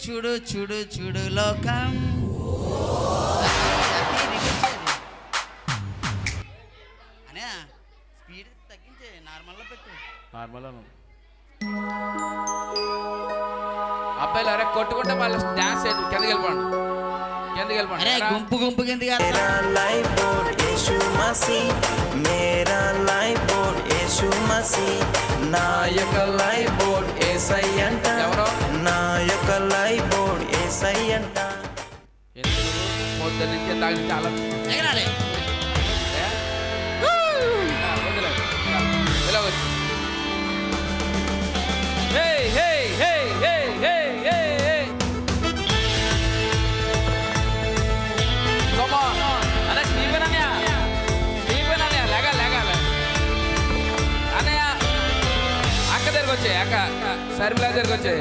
చూడు చూడు చూడు లోకం. అనే స్పీడ్ తగ్గించే, నార్మల్లో పెట్టు. నార్మల్ అబ్బాయిలు అరే కొట్టుకుంటే వాళ్ళు డాన్స్ కిందకి వెళ్ళిపోండి, కిందకి వెళ్ళిపోండి. అరే గుంపు గుంపు కిందకి నా యొక్క లైఫ్ బోర్డ్ ఏసై అంట, నా యొక్క లైఫ్ బోర్డ్ ఏసై అంట. పొద్దున్న నుంచి తాగి చాలా ఎగరాలి. వచ్చే అక్క సర్మిలా దగ్గరకు వచ్చే,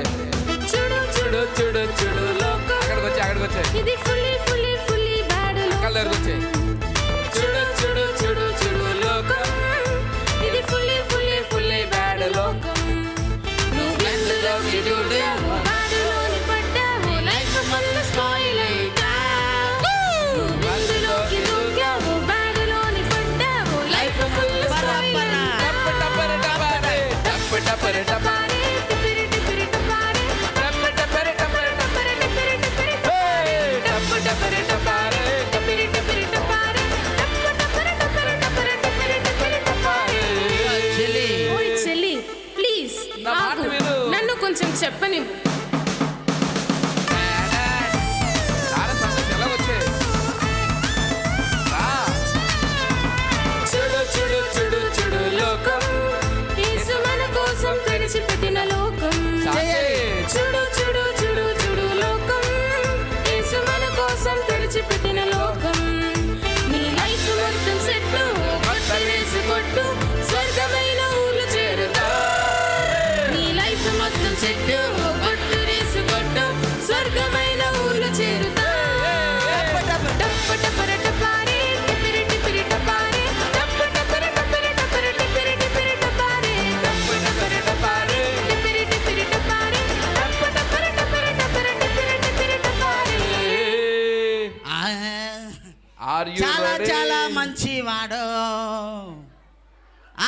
చూడు చూడు చూడు చూడు అక్కడికి వచ్చే, అక్కడికి వచ్చే అక్కల దగ్గరకు వచ్చే, చూడు చూడు చూడు చూడు లోకం, ఇది ఫుల్లీ ఫుల్లీ ఫుల్లీ బ్యాడ్ లోకం. నువ్వు ఎందులోకి చూడావు, బాడులోని పడ్డావు, లైఫ్ ఫుల్ స్పాయిల్ అయ్యావు. నువ్వు ఎందులోకి దూకావు, బాడులోని పడ్డావు, లైఫ్ ఫుల్ స్పాయిల్ అయ్యావు. టపరే టపరే టిపిరి టిపిరి టపరే టపరే టపరే టపరే టపరే టిపిరి టిపిరి టపరే టపరే టపరే టిపిరి టిపిరి టపరే టపరే టపరే టపరే టిపిరి టిపిరి టపరే. చెల్లి, ఓయ్ చెల్లి ప్లీజ్ ఆగు, నన్ను కొంచెం చెప్పని. చూడు చూడు చూడు చూడు లోకం, యేసు మన కోసం తెరిచిపెట్టిన లోకం. చూడు చూడు చూడు చూడు లోకం, యేసు మన కోసం తెరిచిపెట్టిన లోకం. నీ లైఫ్ మొత్తం సెట్లు కొట్టు వేసి కొట్టు, స్వర్గమైన ఊళ్ళు చేరుతా. నీ లైఫ్ మొత్తం సెట్లు కొట్టు వేసి కొట్టు, స్వర్గమైన ఊళ్ళు చేరుతా. టప్ప టప్పర టపారే టిపిరి టిపిరి టపారే టప్ప టప్పర టపర టపర టిపిరి టిపిరి టపారే టప్ప టప్పర టపారే టిపిరి టిపిరి టపారే టప్ప టప్పర టపర టపర టిపిరి టిపిరి టపారే. చాలా చాలా మంచివాడు.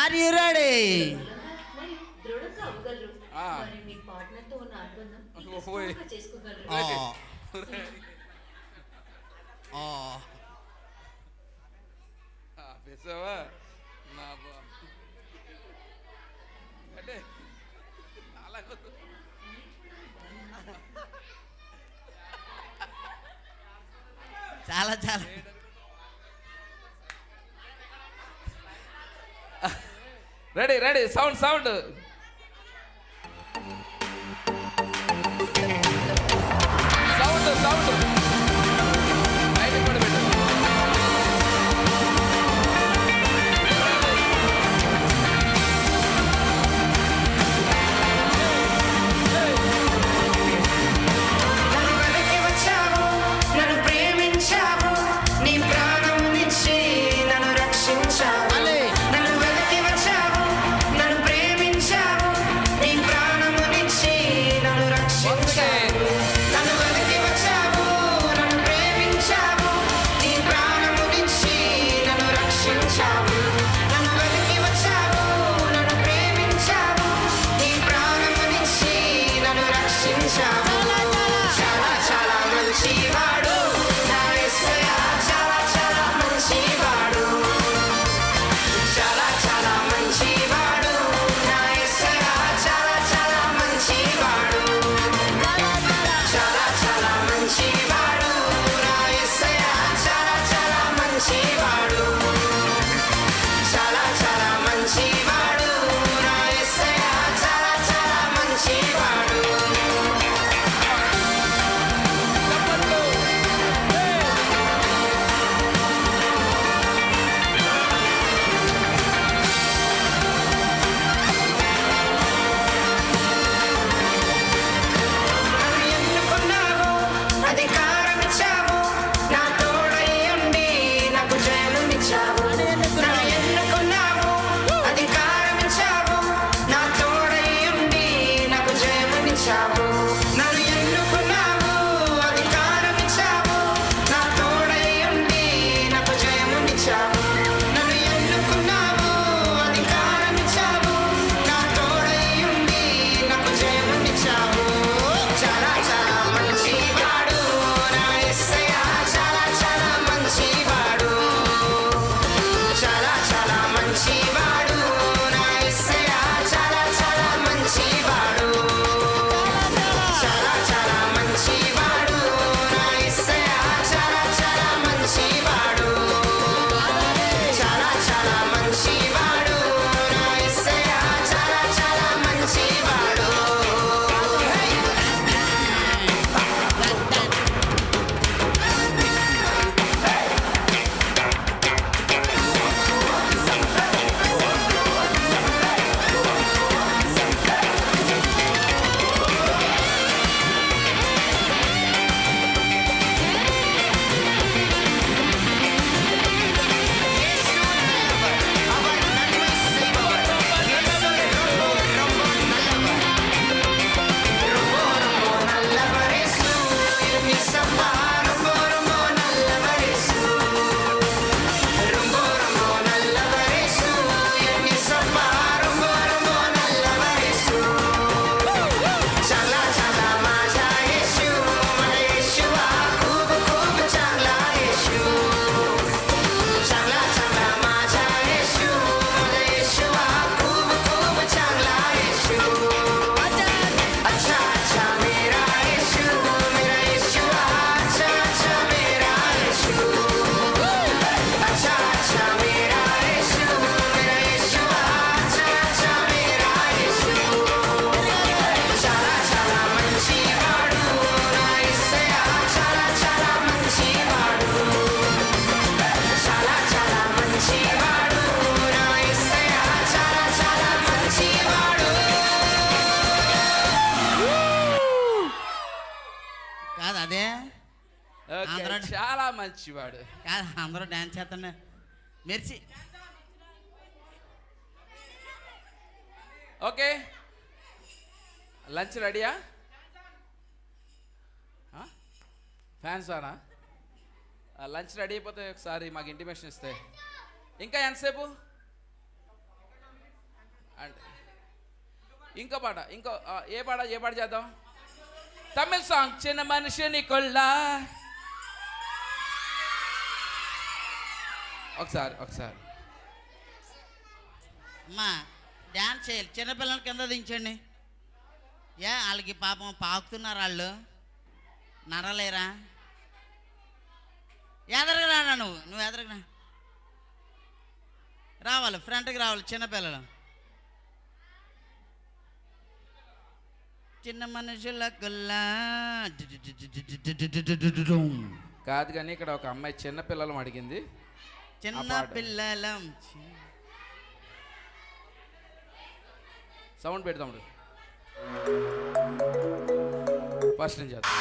Are you ready? అంటే చాలా చాలా ready ready sound sound. Sound sound బయటకు కూడా పెట్టు. నన్ను వెనక్కి వచ్చావు, నన్ను ప్రేమించావు, నీ ప్రాణం ఇచ్చి నన్ను రక్షించావు. నన్ను వెనక్కి వచ్చావు, నన్ను ప్రేమించావు, నీ ప్రాణమునిచ్చి నన్ను రక్షించావు. నన్ను వెనక్కి వచ్చావు, నన్ను ప్రేమించావు, నీ ప్రాణమునిచ్చి నన్ను రక్షించావు. నన్ను వెనక్కి వచ్చావు, నన్ను ప్రేమించావు, నీ ప్రాణమునిచ్చి నన్ను రక్షించావు. చాలా చాలా మంచివాడు నా యేసయ్య, చాలా చాలా మంచివాడు. చాలా చాలా మంచివాడు నా యేసయ్య, చాలా చాలా మంచివాడు. చాలా చాలా మంచివాడు నా యేసయ్య, చాలా చాలా మంచివాడు. చాలా చాలా మంచివాడు నా యేసయ్య, చాలా చాలా మంచివాడు. నన్ను ఎన్నుకున్నావు, అది కాదు అదే ఓకే, అందరూ- చాలా మంచివాడు. కాదు అందరూ డ్యాన్స్ చేస్తున్నా మెర్చి. ఓకే, లంచ్ రెడీయా? ఫ్యాన్స్ ఆనా? లంచ్ రెడీ అయిపోతే ఒకసారి మాకు ఇంటిమేషన్ ఇస్తే. ఇంకా ఎంతసేపు అంటే ఇంకో పాట, ఏ పాట చేద్దాం? తమిళ్ సాంగ్ చిన్న మనిషిని కొల్లా. ఒకసారి అమ్మా డ్యాన్స్ చేయాలి. చిన్నపిల్లల కింద దించండి. వాళ్ళకి పాపం పాకుతున్నారు వాళ్ళు, నడలేరా. ఎదరగా రా, నువ్వు ఎదరగా రావాలి, ఫ్రంట్కి రావాలి చిన్నపిల్లలు. చిన్న మనుషుల గుల్లా కాదు కానీ ఇక్కడ ఒక అమ్మాయి చిన్న పిల్లలు అడిగింది. చిన్న పిల్లలం. సౌండ్ పెడతాం ఫస్ట్ నుంచి చేద్దాం.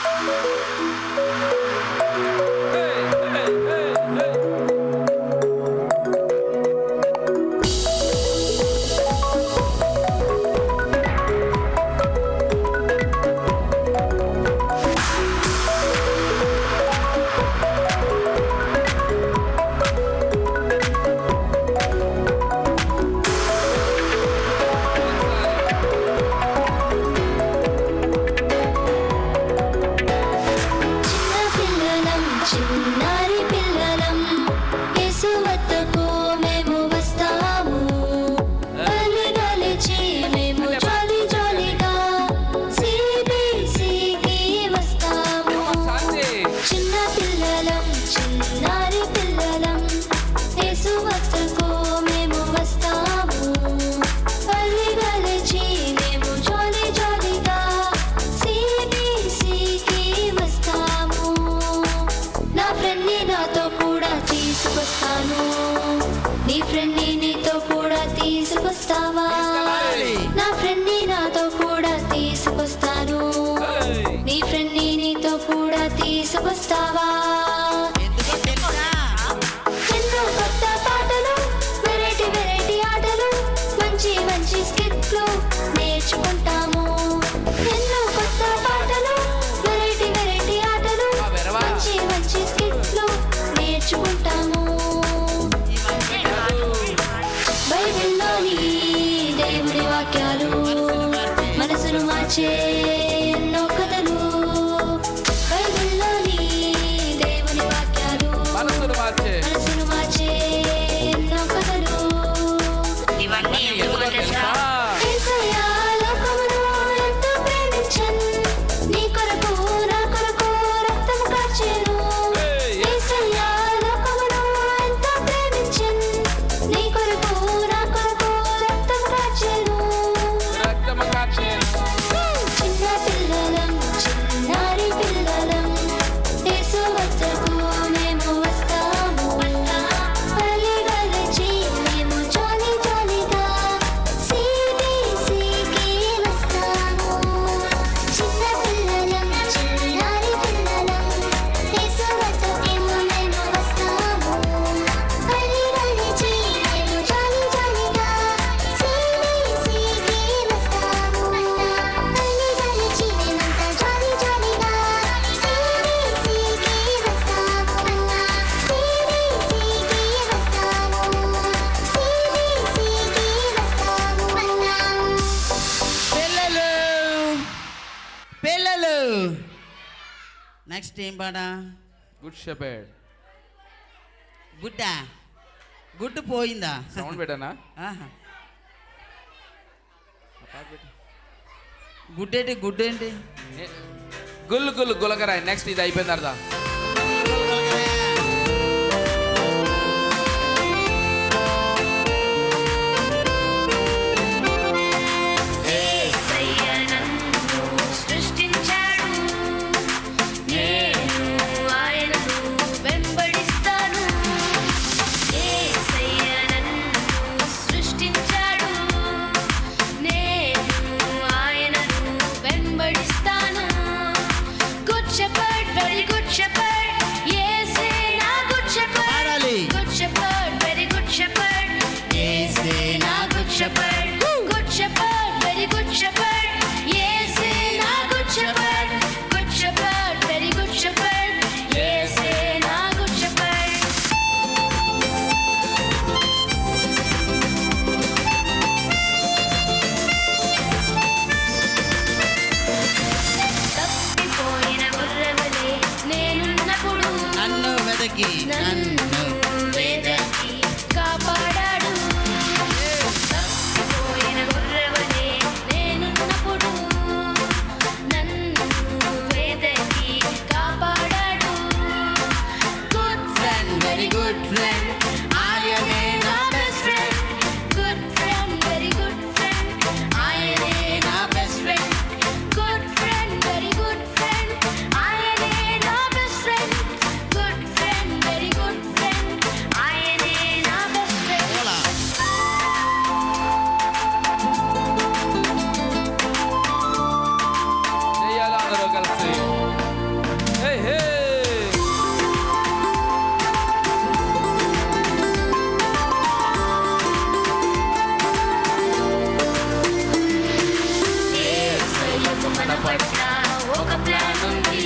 నీ ఫ్రెండ్ని నీతో కూడా తీసుకొస్తావా? నా ఫ్రెండ్ని నాతో కూడా తీసుకొస్తాను. నీ ఫ్రెండ్ని నీతో కూడా తీసుకొస్తావా? ఎన్నో కొత్త పాటలు, వెరైటీ వెరైటీ ఆటలు, మంచి మంచి స్కిట్లు నేర్చుకుంటాము. ఎన్నో కొత్త పాటలు, వెరైటీ వెరైటీ ఆటలు, మంచి మంచి స్కిట్లు నేర్చుకుంటాము. బైబిల్లోని దేవుడి వాక్యాలు మనసును మార్చే ఎన్నో కథలు. బైబిల్లోని దేవుని వాక్యాలు మనసును మార్చే ఎన్నో కథలు. ఇవన్నీ ఎందుకో తెలుసా? యేసయ్య లోకమును ఎంతో ప్రేమించెను, నీ కొరకు నా కొరకు రక్తము కార్చెను. యేసయ్య లోకమును ఎంతో ప్రేమించెను, నీ కొరకు నా కొరకు రక్తము కార్చెను. చిన్న పిల్లలం, చిన్నారి పిల్లలం, యేసు వద్దకు మేము వస్తాము. అలిగలిచి మేము జాలి జాలిగా CBCకి వస్తాము. చిన్న పిల్లలం, చిన్నారి పిల్లలం, యేసు వద్దకు మేము వస్తాము. అలిగలిచి మేము జాలి జాలిగా CBCకి వస్తాము. అలిగలిచి మేమంతా జాలి జాలిగా CBCకి వస్తాము. CBCకి వస్తాము. CBCకి వస్తాము. పిల్లలు నెక్స్ట్ ఏం పాట? Good shepherd. గుడ్డు పోయిందా? సౌండ్ పెట్టానా? ఆహా. గుడ్డేంటి? గుడ్డేంటి? గుల్లు గుల్లు గులకరాయి. నెక్స్ట్ ఇది అయిపోయింది అర్థం. యేసయ్య నన్ను సృష్టించాడు, నేను ఆయనను వెంబడిస్తాను. యేసయ్య నన్ను సృష్టించాడు, నేను ఆయనను వెంబడిస్తాను. Good shepherd very good shepherd. Yese na good shepherd. పాడాలి. Good shepherd, very good shepherd. Yese na good shepherd. Good shepherd, very good shepherd. Yese na good shepherd. Good shepherd, very good shepherd. Yese na good shepherd. తప్పిపోయిన గుర్రవలే నేనున్నప్పుడు నన్ను వెదకి నన్ను వేదకి కాపాడాడు. తప్పిపోయిన గుర్రవలే నేనున్నప్పుడు నన్ను వేదకి కాపాడాడు. Good friend, very good friend, ఆయనే నా best friend. Good friend, very good friend, ఆయనే నా best friend. Good friend, very good friend, ఆయనే నా best friend. Good friend, very good friend, ఆయనే నా బెస్ట్ ఫ్రెండ్. పోలా. చెయ్యాలి అందరూ కలిసి. హే హే. యేసయ్యకు మన పట్ల ఒక ప్లాన్ ఉంది.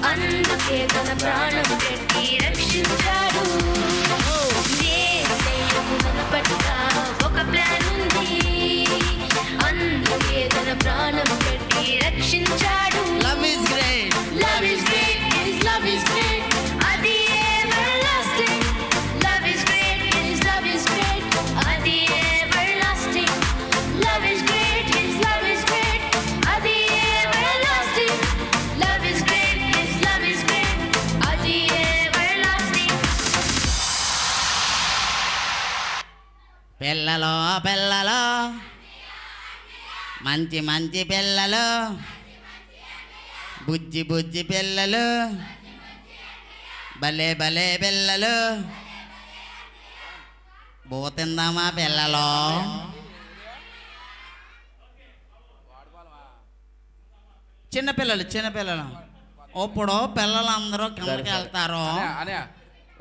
అందుకే తన ప్రాణం పెట్టి రక్షించాడు. యేసయ్యకు మన పట్ల ఒక ప్లాన్ ఉంది. అందుకే తన ప్రాణం పెట్టి రక్షించాడు. Love is great. Love is great, His love is great, అది everlasting. Love is great, His love is great, అది everlasting. Love is great, His love is great, అది everlasting. Love is great, His love is great, అది everlasting. పిల్లలో పిల్లలో మంచి మంచి పిల్లలు, బుజ్జి బుజ్జి పిల్లలు, భలే భలే పిల్లలు, పోతుందామా పిల్లలో. చిన్నపిల్లలు చిన్నపిల్లలు ఇప్పుడు పిల్లలందరూ కిందకి వెళ్తారు. అనయా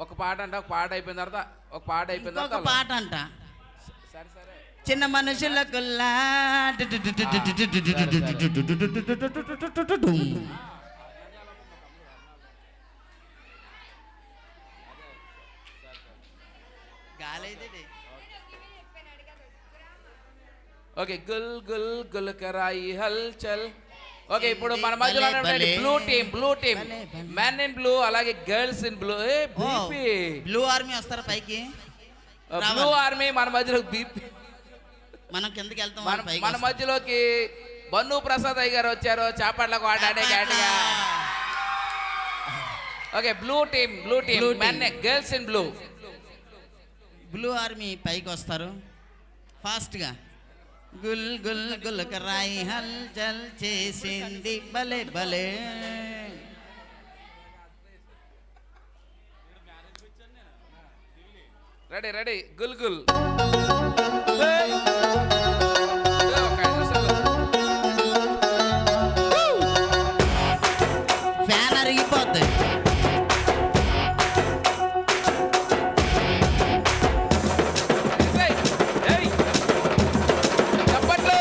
ఒక పాట అంటే ఒక పాట అయిపోయిన తర్వాత ఒక పాట అయిపోయిన ఇంకొక తర్వాత పాట అంట, సరే సరే చిన్న మనుషులకుల్లా గాలైతే ఓకే గుల్ గుల్ గుల్ కరాయి హల్ చల్. ఓకే ఇప్పుడు మన మధ్యలో భలే, భలే. బ్లూ టీమ్ భలే, భలే. మెన్ ఇన్ బ్లూ అలాగే girls in blue. Blue army వస్తారా పైకి? బ్లూ ఆర్మీ మన మధ్యలో బీపీ. మనం కిందకి వెళ్తాం, మన వాళ్ళు పైకి మన వస్తారు. మధ్యలోకి బన్ను ప్రసాద్ అయ్య గారు వచ్చారు. చాపట్లకు ఆడాడే గట్టిగా. Okay blue team Blue team. Men girls in blue. Blue army పైకి వస్తారు ఫాస్ట్గా. గుల్ గుల్ గుల్ రాయి హల్ చల్ చేసింది భలే భలే. రెడీ రెడీ గుల్ గుల్. ఫ్యాన్ అరిగిపోద్ది. చప్పట్లు.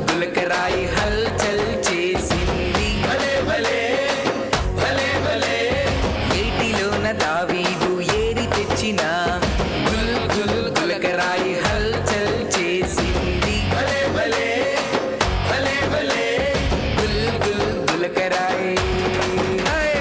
గులకరాయి హల్ చల్ చేసింది భలే భలే భలే భలే. ఏటిలోన దావీదు ఏరి తెచ్చిన గుల్ గుల్ గులకరాయి హల్ చల్ చేసింది భలే భలే భలే భలే. గుల్ గుల్ గులకరాయి హై.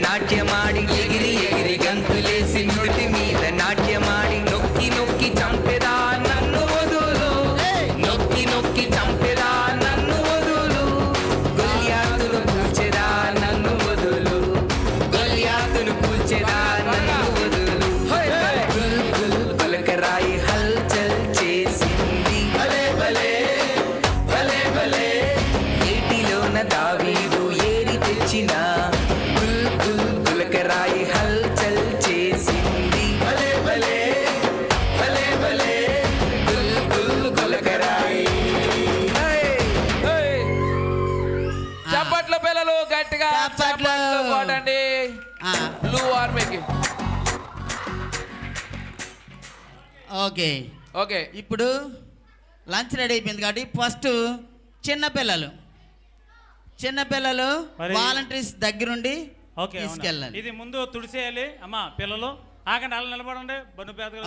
నాట్యమాడి ఎగిరి ఎగిరి గంతులేసి నుడి మీద నాట్యమాడి నొక్కి నొక్కి చంపెదా నన్ను వదులు నొక్కి నొక్కి చంపెదా నన్ను వదులు గొల్యాతును కూల్చెదా నన్ను వదులు గొల్యాతును కూల్చెదా నన్ను వదులు గుల్ గుల్ గులకరాయి హల్చల్ చేసింది భలే భలే భలే భలే ఏటిలోన దావీదు ఏరి తెచ్చిన గుల్ గుల్ గులకరాయి హల్చల్ చేసింది భలే భలే భలే భలే గుల్ గుల్ గులకరాయి చప్పట్లు పిల్లలు గట్టిగా చప్పట్లు. చప్పట్లు కొట్టండి ఆ, బ్లూ ఆర్మీకి. ఓకే ఓకే ఇప్పుడు లంచ్ రెడీ అయిపోయింది కాబట్టి ఫస్ట్ చిన్నపిల్లలు మరి- వాలంటీర్స్ దగ్గరుండి ఓకే అవునా. తీసుకెళ్ళాలి. ఇది ముందు తుడిసేయాలి అమ్మా పిల్లలు ఆగండి అలా నిలబడండి బన్ను పేద